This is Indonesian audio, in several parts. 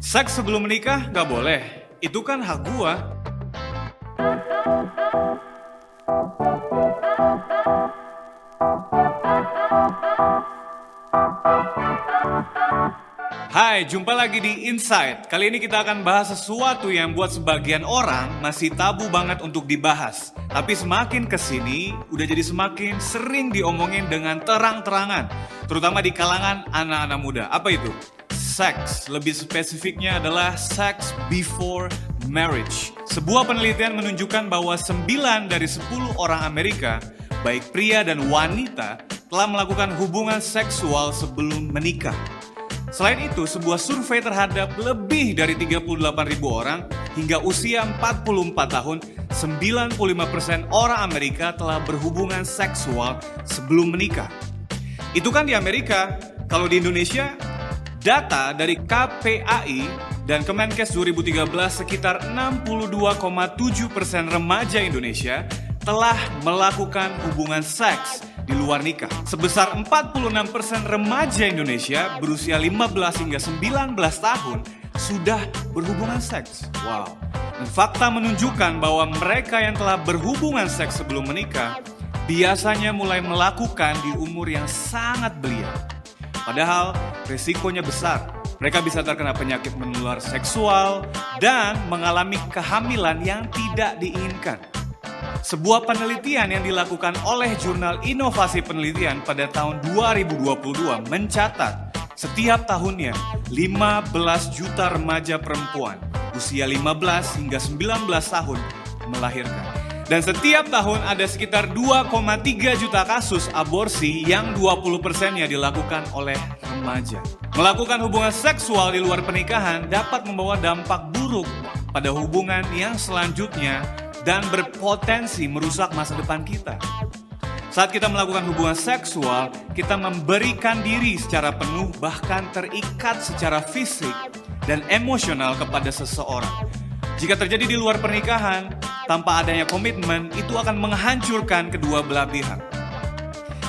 Seks sebelum menikah nggak boleh. Itu kan hak gua. Hai, jumpa lagi di Insight. Kali ini kita akan bahas sesuatu yang buat sebagian orang masih tabu banget untuk dibahas. Tapi semakin kesini, udah jadi semakin sering diomongin dengan terang-terangan. Terutama di kalangan anak-anak muda. Apa itu? Seks. Lebih spesifiknya adalah sex before marriage. Sebuah penelitian menunjukkan bahwa 9 dari 10 orang Amerika, baik pria dan wanita, telah melakukan hubungan seksual sebelum menikah. Selain itu, sebuah survei terhadap lebih dari 38.000 orang hingga usia 44 tahun, 95% orang Amerika telah berhubungan seksual sebelum menikah. Itu kan di Amerika. Kalau di Indonesia, data dari KPAI dan Kemenkes 2013 sekitar 62,7% remaja Indonesia telah melakukan hubungan seks di luar nikah. Sebesar 46% remaja Indonesia berusia 15 hingga 19 tahun sudah berhubungan seks. Wow. Dan fakta menunjukkan bahwa mereka yang telah berhubungan seks sebelum menikah biasanya mulai melakukan di umur yang sangat belia. Padahal resikonya besar. Mereka bisa terkena penyakit menular seksual dan mengalami kehamilan yang tidak diinginkan. Sebuah penelitian yang dilakukan oleh Jurnal Inovasi Penelitian pada tahun 2022 mencatat setiap tahunnya 15 juta remaja perempuan usia 15 hingga 19 tahun melahirkan. Dan setiap tahun ada sekitar 2,3 juta kasus aborsi yang 20%-nya dilakukan oleh remaja. Melakukan hubungan seksual di luar pernikahan dapat membawa dampak buruk pada hubungan yang selanjutnya dan berpotensi merusak masa depan kita. Saat kita melakukan hubungan seksual, kita memberikan diri secara penuh, bahkan terikat secara fisik dan emosional kepada seseorang. Jika terjadi di luar pernikahan, tanpa adanya komitmen, itu akan menghancurkan kedua belah pihak.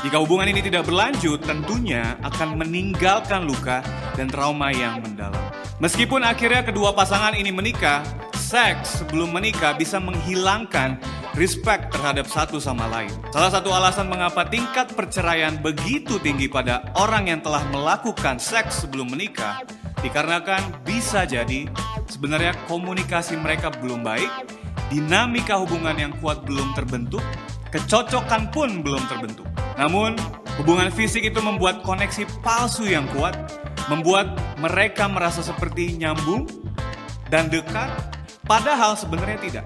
Jika hubungan ini tidak berlanjut, tentunya akan meninggalkan luka dan trauma yang mendalam. Meskipun akhirnya kedua pasangan ini menikah, seks sebelum menikah bisa menghilangkan respect terhadap satu sama lain. Salah satu alasan mengapa tingkat perceraian begitu tinggi pada orang yang telah melakukan seks sebelum menikah, dikarenakan bisa jadi sebenarnya komunikasi mereka belum baik, dinamika hubungan yang kuat belum terbentuk, kecocokan pun belum terbentuk. Namun, hubungan fisik itu membuat koneksi palsu yang kuat, membuat mereka merasa seperti nyambung dan dekat, padahal sebenarnya tidak.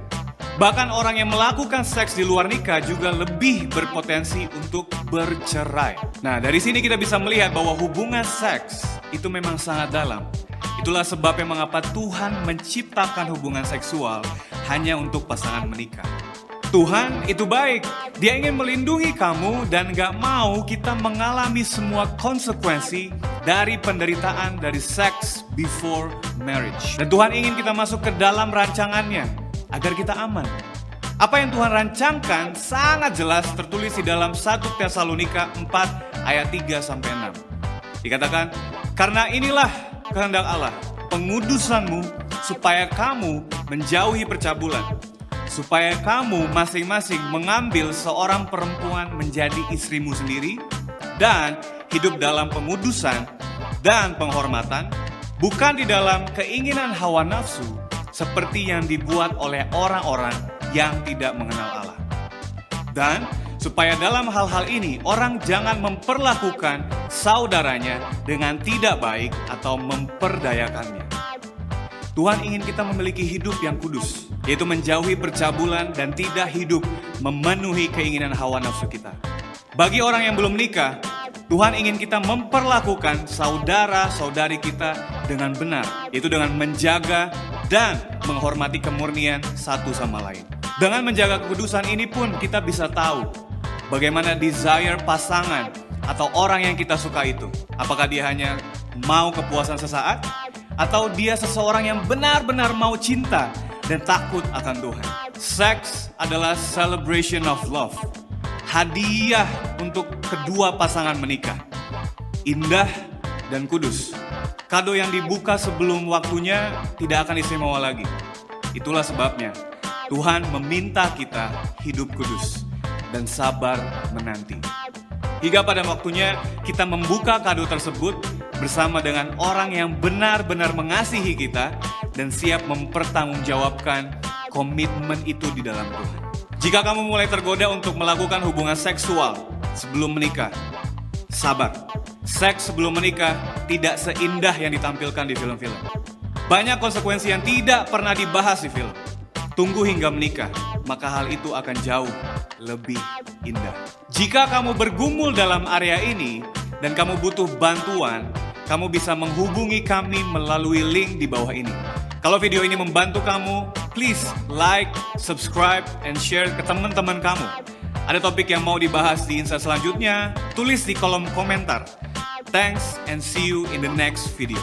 Bahkan orang yang melakukan seks di luar nikah juga lebih berpotensi untuk bercerai. Nah, dari sini kita bisa melihat bahwa hubungan seks itu memang sangat dalam. Itulah sebabnya mengapa Tuhan menciptakan hubungan seksual hanya untuk pasangan menikah. Tuhan itu baik. Dia ingin melindungi kamu dan gak mau kita mengalami semua konsekuensi dari penderitaan dari sex before marriage. Dan Tuhan ingin kita masuk ke dalam rancangannya agar kita aman. Apa yang Tuhan rancangkan sangat jelas tertulis di dalam 1 Tesalonika 4 ayat 3-6. Dikatakan, karena inilah kehendak Allah, pengudusanmu supaya kamu menjauhi percabulan, supaya kamu masing-masing mengambil seorang perempuan menjadi istrimu sendiri dan hidup dalam pengudusan dan penghormatan, bukan di dalam keinginan hawa nafsu seperti yang dibuat oleh orang-orang yang tidak mengenal Allah. Dan supaya dalam hal-hal ini orang jangan memperlakukan saudaranya dengan tidak baik atau memperdayakannya. Tuhan ingin kita memiliki hidup yang kudus, yaitu menjauhi percabulan dan tidak hidup memenuhi keinginan hawa nafsu kita. Bagi orang yang belum menikah, Tuhan ingin kita memperlakukan saudara-saudari kita dengan benar, yaitu dengan menjaga dan menghormati kemurnian satu sama lain. Dengan menjaga kekudusan ini pun kita bisa tahu bagaimana desire pasangan atau orang yang kita suka itu. Apakah dia hanya mau kepuasan sesaat, atau dia seseorang yang benar-benar mau cinta dan takut akan Tuhan. Seks adalah celebration of love. Hadiah untuk kedua pasangan menikah. Indah dan kudus. Kado yang dibuka sebelum waktunya tidak akan istimewa lagi. Itulah sebabnya Tuhan meminta kita hidup kudus dan sabar menanti. Hingga pada waktunya kita membuka kado tersebut bersama dengan orang yang benar-benar mengasihi kita dan siap mempertanggungjawabkan komitmen itu di dalam Tuhan. Jika kamu mulai tergoda untuk melakukan hubungan seksual sebelum menikah, sabar. Seks sebelum menikah tidak seindah yang ditampilkan di film-film. Banyak konsekuensi yang tidak pernah dibahas di film. Tunggu hingga menikah, maka hal itu akan jauh lebih indah. Jika kamu bergumul dalam area ini dan kamu butuh bantuan, kamu bisa menghubungi kami melalui link di bawah ini. Kalau video ini membantu kamu, please like, subscribe, and share ke teman-teman kamu. Ada topik yang mau dibahas di Insight selanjutnya, tulis di kolom komentar. Thanks and see you in the next video.